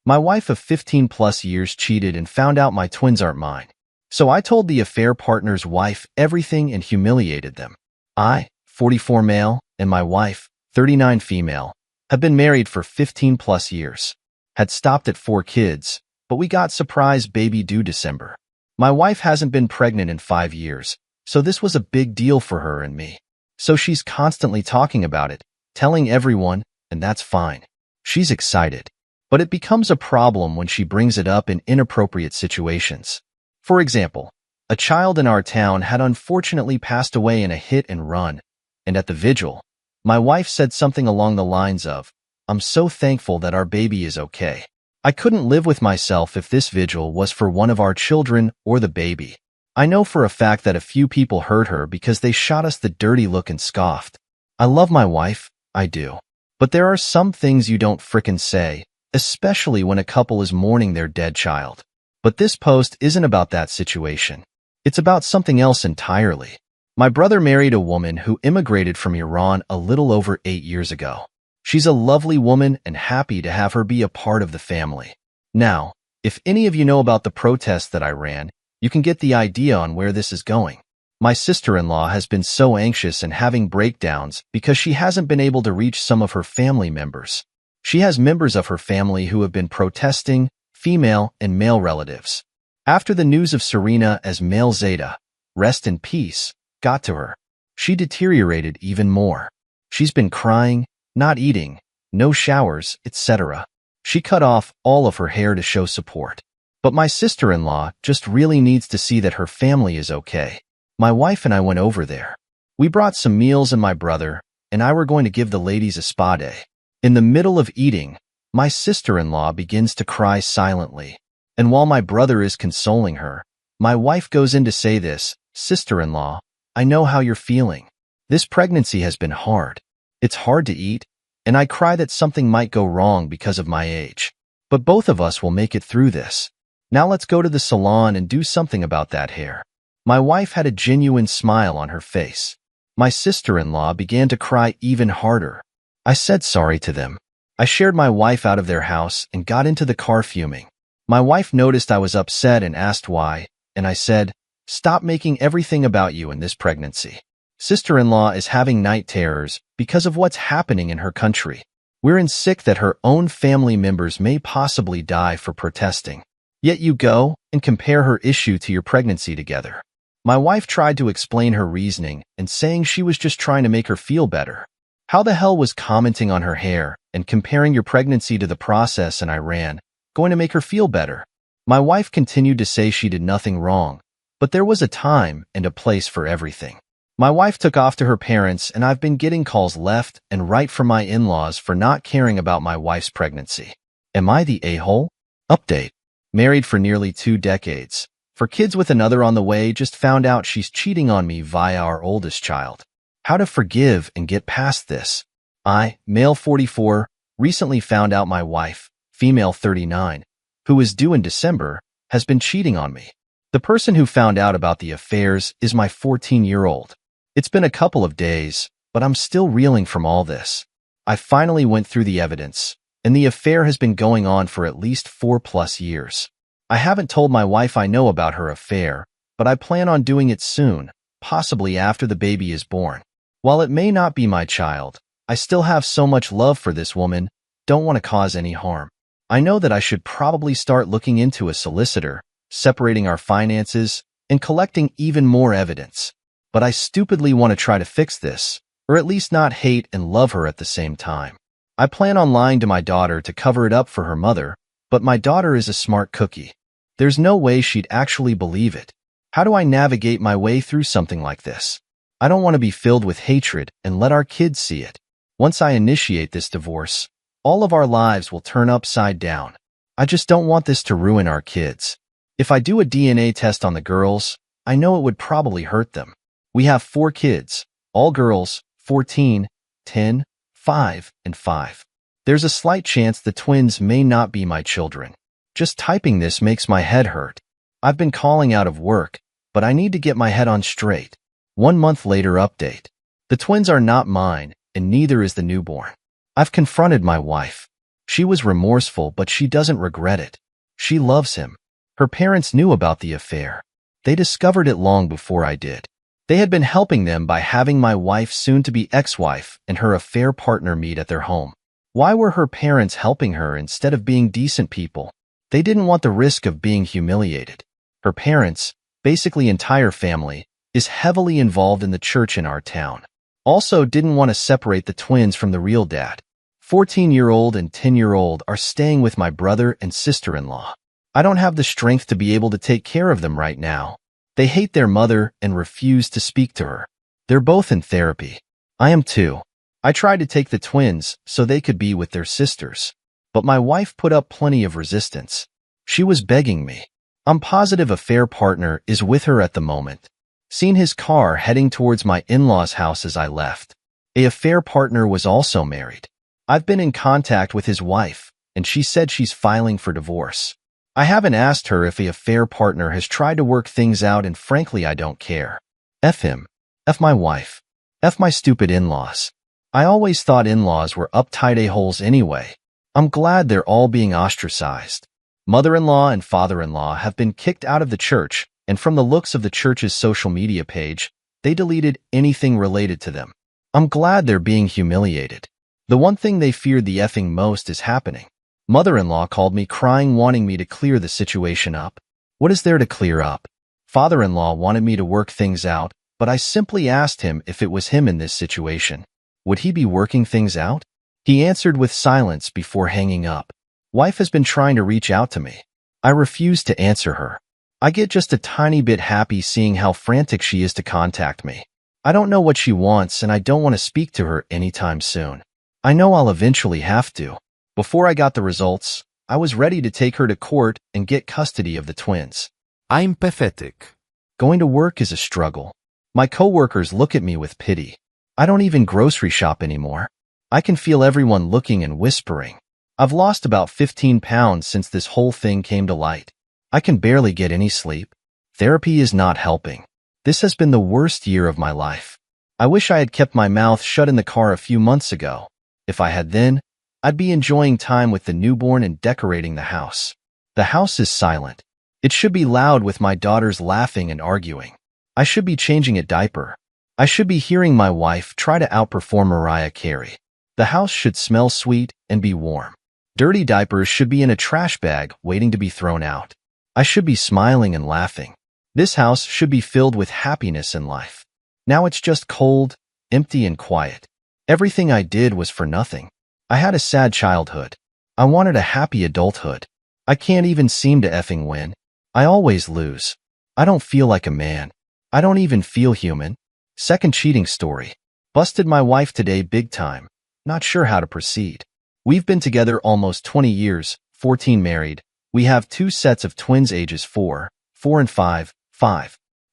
My wife of 15 plus years cheated and found out my twins aren't mine. So I told the affair partner's wife everything and humiliated them. I, 44 male, and my wife, 39 female, have been married for 15 plus years. Had stopped at 4 kids, but we got surprise baby due December. My wife hasn't been pregnant in 5 years, so this was a big deal for her and me. So she's constantly talking about it, telling everyone, and that's fine. She's excited. But it becomes a problem when she brings it up in inappropriate situations. For example, a child in our town had unfortunately passed away in a hit and run, and at the vigil, my wife said something along the lines of, "I'm so thankful that our baby is okay. I couldn't live with myself if this vigil was for one of our children or the baby." I know for a fact that a few people heard her because they shot us the dirty look and scoffed. I love my wife, I do. But there are some things you don't frickin' say, especially when a couple is mourning their dead child. But this post isn't about that situation. It's about something else entirely. My brother married a woman who immigrated from Iran a little over 8 years ago. She's a lovely woman and happy to have her be a part of the family. Now, if any of you know about the protest that I ran, you can get the idea on where this is going. My sister-in-law has been so anxious and having breakdowns because she hasn't been able to reach some of her family members. She has members of her family who have been protesting, female and male relatives. After the news of Serena as male Zeta, rest in peace, got to her, she deteriorated even more. She's been crying, not eating, no showers, etc. She cut off all of her hair to show support. But my sister-in-law just really needs to see that her family is okay. My wife and I went over there. We brought some meals and my brother and I were going to give the ladies a spa day. In the middle of eating, my sister-in-law begins to cry silently. And while my brother is consoling her, my wife goes in to say this, "Sister-in-law, I know how you're feeling. This pregnancy has been hard. It's hard to eat, and I cry that something might go wrong because of my age. But both of us will make it through this. Now let's go to the salon and do something about that hair." My wife had a genuine smile on her face. My sister-in-law began to cry even harder. I said sorry to them. I shared my wife out of their house and got into the car fuming. My wife noticed I was upset and asked why, and I said, "Stop making everything about you in this pregnancy. Sister-in-law is having night terrors because of what's happening in her country. We're sick that her own family members may possibly die for protesting. Yet you go and compare her issue to your pregnancy together." My wife tried to explain her reasoning and saying she was just trying to make her feel better. How the hell was commenting on her hair and comparing your pregnancy to the process in Iran going to make her feel better? My wife continued to say she did nothing wrong, but there was a time and a place for everything. My wife took off to her parents and I've been getting calls left and right from my in-laws for not caring about my wife's pregnancy. Am I the a-hole? Update. Married for nearly 2 decades. For kids with another on the way, just found out she's cheating on me via our oldest child. How to forgive and get past this. I, male 44, recently found out my wife, female 39, who is due in December, has been cheating on me. The person who found out about the affairs is my 14-year-old. It's been a couple of days, but I'm still reeling from all this. I finally went through the evidence, and the affair has been going on for at least 4+ years. I haven't told my wife I know about her affair, but I plan on doing it soon, possibly after the baby is born. While it may not be my child, I still have so much love for this woman, don't want to cause any harm. I know that I should probably start looking into a solicitor, separating our finances, and collecting even more evidence. But I stupidly want to try to fix this, or at least not hate and love her at the same time. I plan on lying to my daughter to cover it up for her mother, but my daughter is a smart cookie. There's no way she'd actually believe it. How do I navigate my way through something like this? I don't want to be filled with hatred and let our kids see it. Once I initiate this divorce, all of our lives will turn upside down. I just don't want this to ruin our kids. If I do a DNA test on the girls, I know it would probably hurt them. We have 4 kids, all girls, 14, 10, 5, and 5. There's a slight chance the twins may not be my children. Just typing this makes my head hurt. I've been calling out of work, but I need to get my head on straight. 1 month later update. The twins are not mine, and neither is the newborn. I've confronted my wife. She was remorseful, but she doesn't regret it. She loves him. Her parents knew about the affair. They discovered it long before I did. They had been helping them by having my wife, soon-to-be ex-wife, and her affair partner meet at their home. Why were her parents helping her instead of being decent people? They didn't want the risk of being humiliated. Her parents, basically entire family, is heavily involved in the church in our town. Also didn't want to separate the twins from the real dad. 14-year-old and 10-year-old are staying with my brother and sister-in-law. I don't have the strength to be able to take care of them right now. They hate their mother and refuse to speak to her. They're both in therapy. I am too. I tried to take the twins so they could be with their sisters. But my wife put up plenty of resistance. She was begging me. I'm positive affair partner is with her at the moment. Seen his car heading towards my in-laws' house as I left. A affair partner was also married. I've been in contact with his wife, and she said she's filing for divorce. I haven't asked her if a affair partner has tried to work things out, and frankly I don't care. F him. F my wife. F my stupid in-laws. I always thought in-laws were uptight a-holes anyway. I'm glad they're all being ostracized. Mother-in-law and father-in-law have been kicked out of the church, and from the looks of the church's social media page, they deleted anything related to them. I'm glad they're being humiliated. The one thing they feared the effing most is happening. Mother-in-law called me crying, wanting me to clear the situation up. What is there to clear up? Father-in-law wanted me to work things out, but I simply asked him if it was him in this situation. Would he be working things out? He answered with silence before hanging up. Wife has been trying to reach out to me. I refuse to answer her. I get just a tiny bit happy seeing how frantic she is to contact me. I don't know what she wants, and I don't want to speak to her anytime soon. I know I'll eventually have to. Before I got the results, I was ready to take her to court and get custody of the twins. I'm pathetic. Going to work is a struggle. My coworkers look at me with pity. I don't even grocery shop anymore. I can feel everyone looking and whispering. I've lost about 15 pounds since this whole thing came to light. I can barely get any sleep. Therapy is not helping. This has been the worst year of my life. I wish I had kept my mouth shut in the car a few months ago. If I had then, I'd be enjoying time with the newborn and decorating the house. The house is silent. It should be loud with my daughters laughing and arguing. I should be changing a diaper. I should be hearing my wife try to outperform Mariah Carey. The house should smell sweet and be warm. Dirty diapers should be in a trash bag waiting to be thrown out. I should be smiling and laughing. This house should be filled with happiness and life. Now it's just cold, empty, and quiet. Everything I did was for nothing. I had a sad childhood. I wanted a happy adulthood. I can't even seem to effing win. I always lose. I don't feel like a man. I don't even feel human. Second cheating story. Busted my wife today big time. Not sure how to proceed. We've been together almost 20 years, 14 married. We have 2 sets of twins ages 4 and 5.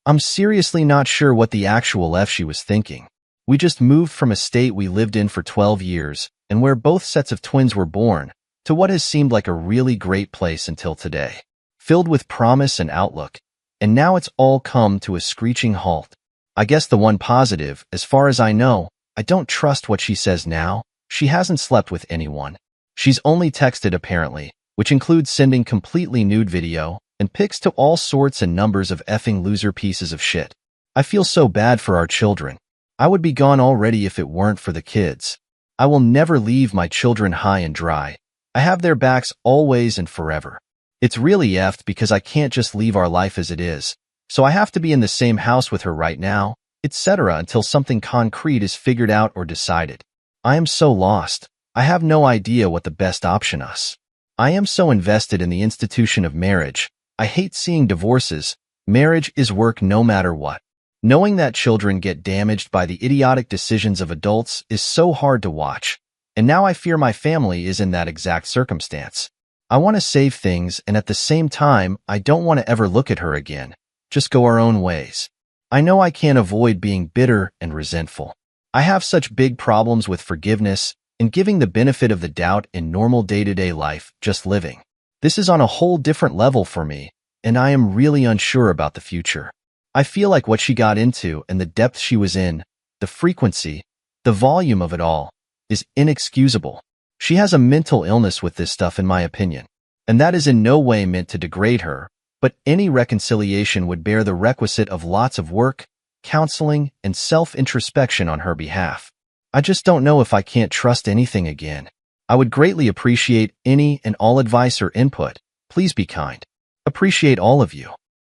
I'm seriously not sure what the actual F she was thinking. We just moved from a state we lived in for 12 years, and where both sets of twins were born, to what has seemed like a really great place until today. Filled with promise and outlook, and now it's all come to a screeching halt. I guess the one positive, as far as I know, I don't trust what she says now. She hasn't slept with anyone. She's only texted apparently, which includes sending completely nude video and pics to all sorts and numbers of effing loser pieces of shit. I feel so bad for our children. I would be gone already if it weren't for the kids. I will never leave my children high and dry. I have their backs always and forever. It's really effed because I can't just leave our life as it is. So I have to be in the same house with her right now, etc. until something concrete is figured out or decided. I am so lost. I have no idea what the best option is. I am so invested in the institution of marriage. I hate seeing divorces. Marriage is work no matter what. Knowing that children get damaged by the idiotic decisions of adults is so hard to watch. And now I fear my family is in that exact circumstance. I want to save things, and at the same time, I don't want to ever look at her again. Just go our own ways. I know I can't avoid being bitter and resentful. I have such big problems with forgiveness and giving the benefit of the doubt in normal day-to-day life, just living. This is on a whole different level for me, and I am really unsure about the future. I feel like what she got into and the depth she was in, the frequency, the volume of it all, is inexcusable. She has a mental illness with this stuff, in my opinion. And that is in no way meant to degrade her, but any reconciliation would bear the requisite of lots of work, counseling, and self-introspection on her behalf. I just don't know if I can't trust anything again. I would greatly appreciate any and all advice or input. Please be kind. Appreciate all of you.